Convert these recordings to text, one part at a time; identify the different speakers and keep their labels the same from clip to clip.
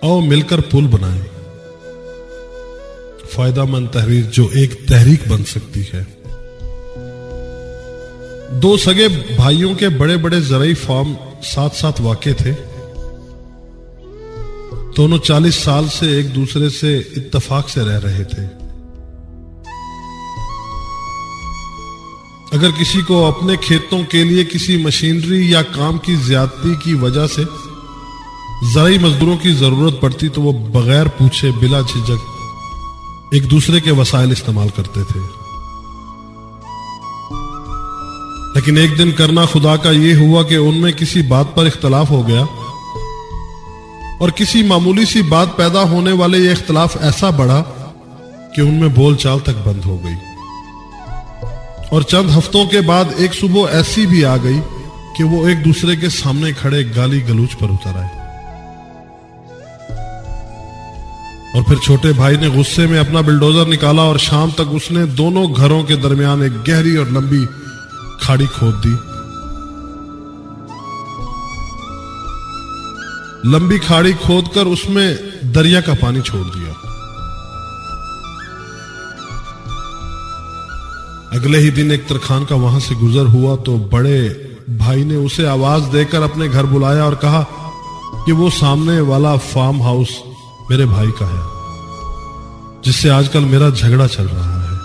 Speaker 1: आओ मिलकर पुल बनाएं। फायदामंद तहरीर जो एक तहरीक बन सकती है। दो सगे भाइयों के बड़े बड़े ज़राई फार्म साथ साथ वाक़े थे। दोनों 40 साल से एक दूसरे से इत्तेफाक से रह रहे थे। अगर किसी को अपने खेतों के लिए किसी मशीनरी या काम की ज्यादती की वजह से ज़राई मजदूरों की जरूरत पड़ती तो वो बगैर पूछे बिला झिझक एक दूसरे के वसाइल इस्तेमाल करते थे। लेकिन एक दिन करना खुदा का ये हुआ कि उनमें किसी बात पर इख्तलाफ हो गया और किसी मामूली सी बात पैदा होने वाले ये इख्तलाफ ऐसा बढ़ा कि उनमें बोलचाल तक बंद हो गई। और चंद हफ्तों के बाद एक सुबह ऐसी भी आ गई कि वो एक दूसरे के सामने खड़े गाली गलूच पर उतर आए। और फिर छोटे भाई ने गुस्से में अपना बिल्डोजर निकाला और शाम तक उसने दोनों घरों के दरमियान एक गहरी और लंबी खाड़ी खोद दी। लंबी खाड़ी खोदकर उसमें दरिया का पानी छोड़ दिया। अगले ही दिन एक तरखान का वहां से गुजर हुआ तो बड़े भाई ने उसे आवाज देकर अपने घर बुलाया और कहा कि वो सामने वाला फार्म हाउस मेरे भाई का है, जिससे आजकल मेरा झगड़ा चल रहा है।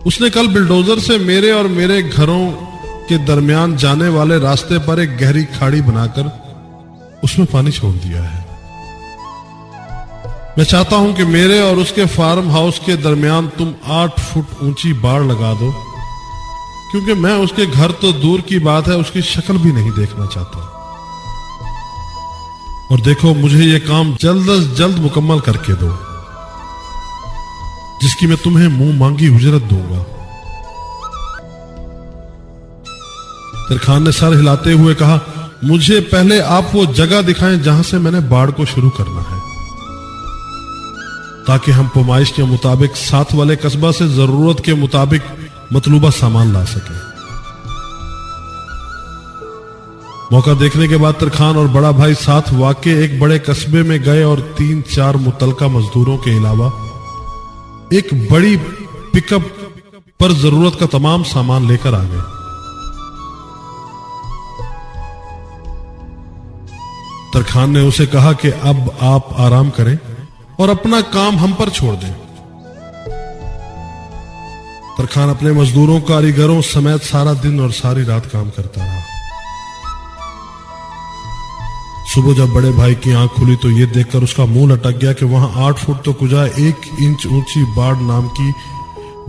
Speaker 1: उसने कल बिल्डोजर से मेरे और मेरे घरों के दरमियान जाने वाले रास्ते पर एक गहरी खाड़ी बनाकर उसमें पानी छोड़ दिया है। मैं चाहता हूं कि मेरे और उसके फार्म हाउस के दरमियान तुम 8 फुट ऊंची बाड़ लगा दो, क्योंकि मैं उसके घर तो दूर की बात है उसकी शक्ल भी नहीं देखना चाहता। और देखो, मुझे यह काम जल्द अज जल्द मुकम्मल करके दो, जिसकी मैं तुम्हें मुंह मांगी उजरत दूंगा। तरखान ने सर हिलाते हुए कहा, मुझे पहले आप वो जगह दिखाएं जहां से मैंने बाड़ को शुरू करना है, ताकि हम पैमाइश के मुताबिक साथ वाले कस्बा से जरूरत के मुताबिक मतलूबा सामान ला सके। मौका देखने के बाद तरखान और बड़ा भाई साथ वाक़े एक बड़े कस्बे में गए और 3-4 मुतलका मजदूरों के अलावा एक बड़ी पिकअप पर जरूरत का तमाम सामान लेकर आ गए। तरखान ने उसे कहा कि अब आप आराम करें और अपना काम हम पर छोड़ दें। तरखान अपने मजदूरों कारीगरों समेत सारा दिन और सारी रात काम करता रहा। सुबह जब बड़े भाई की आंख खुली तो यह देखकर उसका मुंह लटक गया कि वहां 8 फुट तो कुजा 1 इंच ऊंची बाड़ नाम की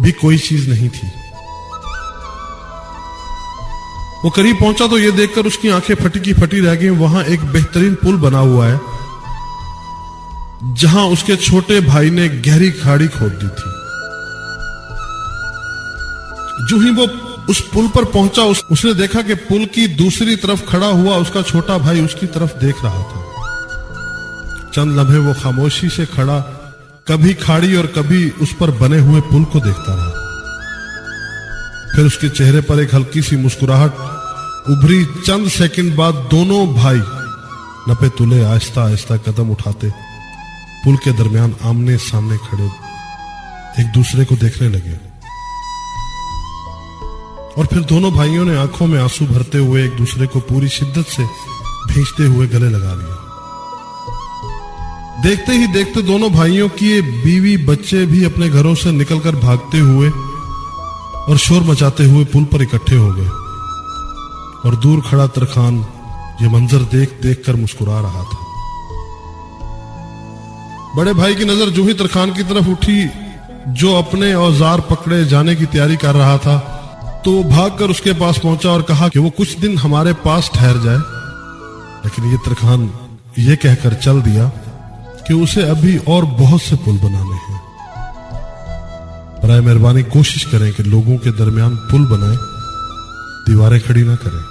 Speaker 1: भी कोई चीज नहीं थी। वो करीब पहुंचा तो यह देखकर उसकी आंखें फटी की फटी रह गई। वहां एक बेहतरीन पुल बना हुआ है, जहां उसके छोटे भाई ने गहरी खाड़ी खोद दी थी। जो ही वो उस पुल पर पहुंचा उसने देखा कि पुल की दूसरी तरफ खड़ा हुआ उसका छोटा भाई उसकी तरफ देख रहा था। चंद लम्हे वो खामोशी से खड़ा कभी खाड़ी और कभी उस पर बने हुए पुल को देखता रहा। फिर उसके चेहरे पर एक हल्की सी मुस्कुराहट उभरी। चंद सेकंड बाद दोनों भाई नपे तुले आहिस्ता आहिस्ता कदम उठाते पुल के दरमियान आमने सामने खड़े एक दूसरे को देखने लगे। और फिर दोनों भाइयों ने आंखों में आंसू भरते हुए एक दूसरे को पूरी शिद्दत से भींचते हुए गले लगा लिया। देखते ही देखते दोनों भाइयों की बीवी बच्चे भी अपने घरों से निकलकर भागते हुए और शोर मचाते हुए पुल पर इकट्ठे हो गए। और दूर खड़ा तरखान ये मंजर देख देख कर मुस्कुरा रहा था। बड़े भाई की नजर जो ही तरखान की तरफ उठी, जो अपने औजार पकड़े जाने की तैयारी कर रहा था, तो वो भागकर उसके पास पहुंचा और कहा कि वो कुछ दिन हमारे पास ठहर जाए। लेकिन ये तरखान ये कहकर चल दिया कि उसे अभी और बहुत से पुल बनाने हैं। बराए मेहरबानी कोशिश करें कि लोगों के दरमियान पुल बनाएं, दीवारें खड़ी ना करें।